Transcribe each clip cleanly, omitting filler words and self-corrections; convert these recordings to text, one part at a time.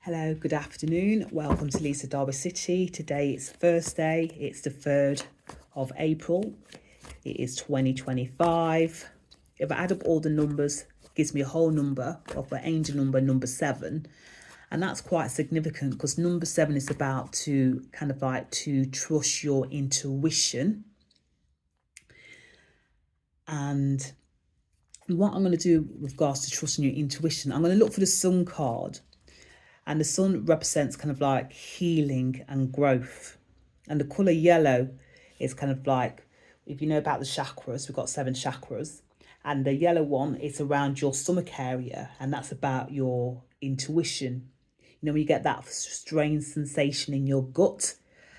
Hello, good afternoon. Welcome to Lisa Derby City. Today it's Thursday. It's the 3rd of April. It is 2025. If I add up all the numbers, it gives me a whole number of the angel number 7. And that's quite significant because number 7 is about to to trust your intuition. And what I'm going to do with regards to trusting your intuition, I'm going to look for the Sun card. And the sun represents healing and growth. And the colour yellow is if you know about the chakras, we've got 7 chakras. And the yellow one is around your stomach area. And that's about your intuition. You know, when you get that strange sensation in your gut,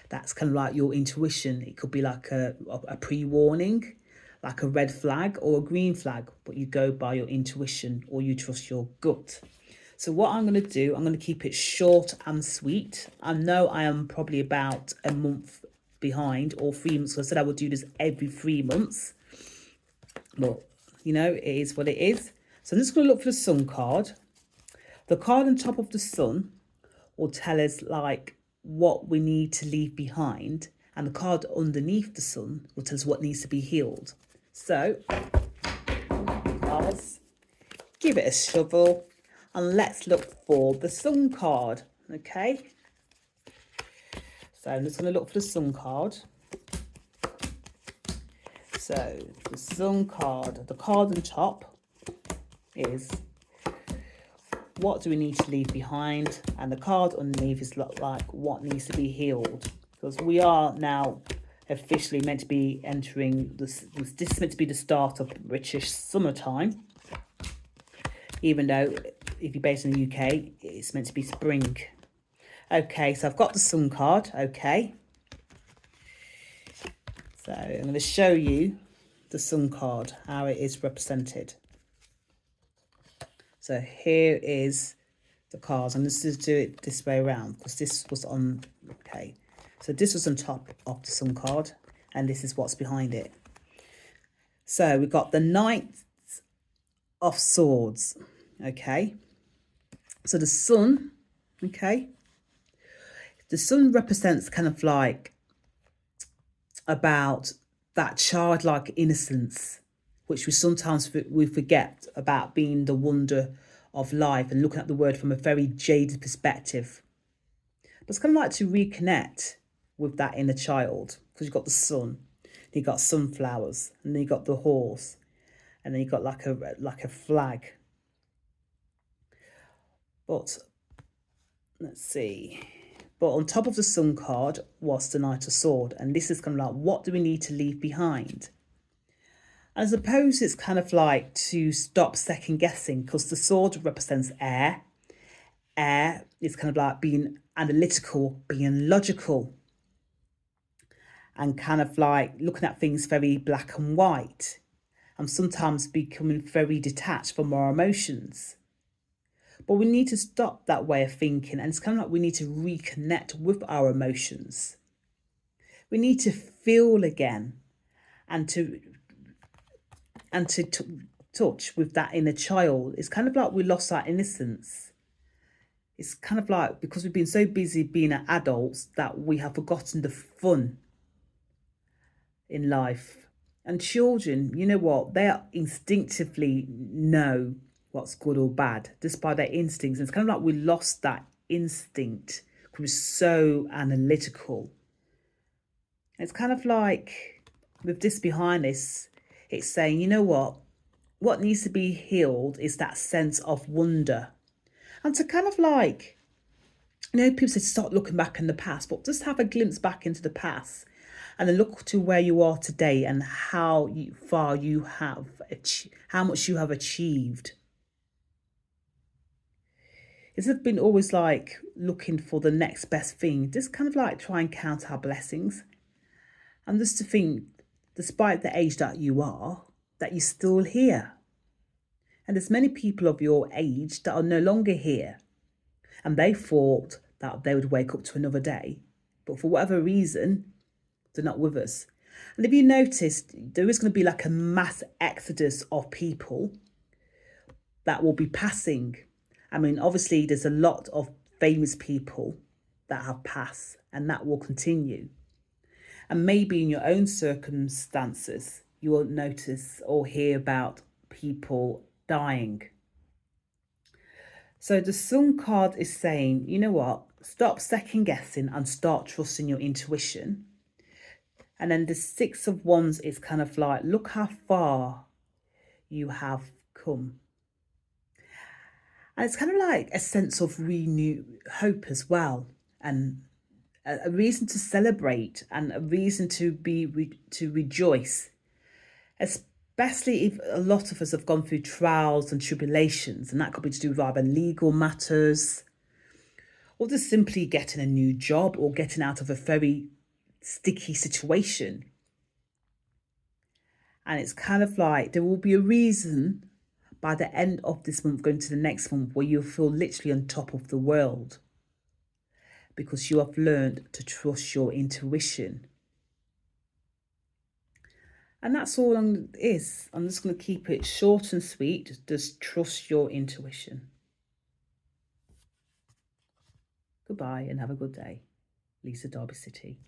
that's kind of like your intuition. It could be like a pre-warning, like a red flag or a green flag. But you go by your intuition or you trust your gut. So what I'm going to do, I'm going to keep it short and sweet. I know I am probably about a month behind or 3 months. So I said I would do this every 3 months. Well, you know, it is what it is. So I'm just going to look for the Sun card. The card on top of the Sun will tell us what we need to leave behind. And the card underneath the Sun will tell us what needs to be healed. So, guys, give it a shovel. And let's look for the Sun card, okay? So I'm just going to look for the Sun card. So the Sun card, the card on top is what do we need to leave behind? And the card underneath is like what needs to be healed. Because we are now officially meant to be entering, this is meant to be the start of British summertime. Even though if you're based in the UK, it's meant to be spring. Okay, so I've got the Sun card, okay. So I'm going to show you the Sun card, how it is represented. So here is the cards. I'm just going to do it this way around because this was on, okay. So this was on top of the Sun card and this is what's behind it. So we've got the Knight of Swords, okay. So the Sun, okay, the Sun represents about that childlike innocence, which we sometimes we forget about, being the wonder of life and looking at the world from a very jaded perspective. But it's kind of like to reconnect with that inner child, because you've got the sun, you've got sunflowers, and then you've got the horse, and then you've got like a flag. But let's see. But on top of the Sun card was the Knight of Swords. And this is kind of like, what do we need to leave behind? I suppose it's kind of like to stop second guessing, because the sword represents air. Air is kind of like being analytical, being logical. And kind of like looking at things very black and white. And sometimes becoming very detached from our emotions. But we need to stop that way of thinking, and it's kind of like we need to reconnect with our emotions. We need to feel again and to touch with that inner child. It's kind of like we lost our innocence. It's kind of like because we've been so busy being adults that we have forgotten the fun in life. And children, you know what? They instinctively know what's good or bad, just by their instincts. And it's kind of like we lost that instinct because we're so analytical. It's kind of like with this behind this, it's saying, you know what needs to be healed is that sense of wonder. And to kind of like, you know, people say stop looking back in the past, but just have a glimpse back into the past and then look to where you are today and how far you have, how much you have achieved. It's been always like looking for the next best thing, just kind of like try and count our blessings. And just to think, despite the age that you are, that you're still here. And there's many people of your age that are no longer here. And they thought that they would wake up to another day. But for whatever reason, they're not with us. And if you noticed, there is going to be like a mass exodus of people that will be passing. I mean, obviously, there's a lot of famous people that have passed, and that will continue. And maybe in your own circumstances, you won't notice or hear about people dying. So the Sun card is saying, you know what? Stop second guessing and start trusting your intuition. And then the Six of Wands is kind of like, look how far you have come. And it's kind of like a sense of renewed hope as well, and a reason to celebrate and a reason to to rejoice, especially if a lot of us have gone through trials and tribulations, and that could be to do with either legal matters or just simply getting a new job or getting out of a very sticky situation. And it's kind of like there will be a reason by the end of this month going to the next month where you'll feel literally on top of the world, because you have learned to trust your intuition. And that's all it is. I'm just going to keep it short and sweet. Just trust your intuition. Goodbye and have a good day. Lisa Derby City.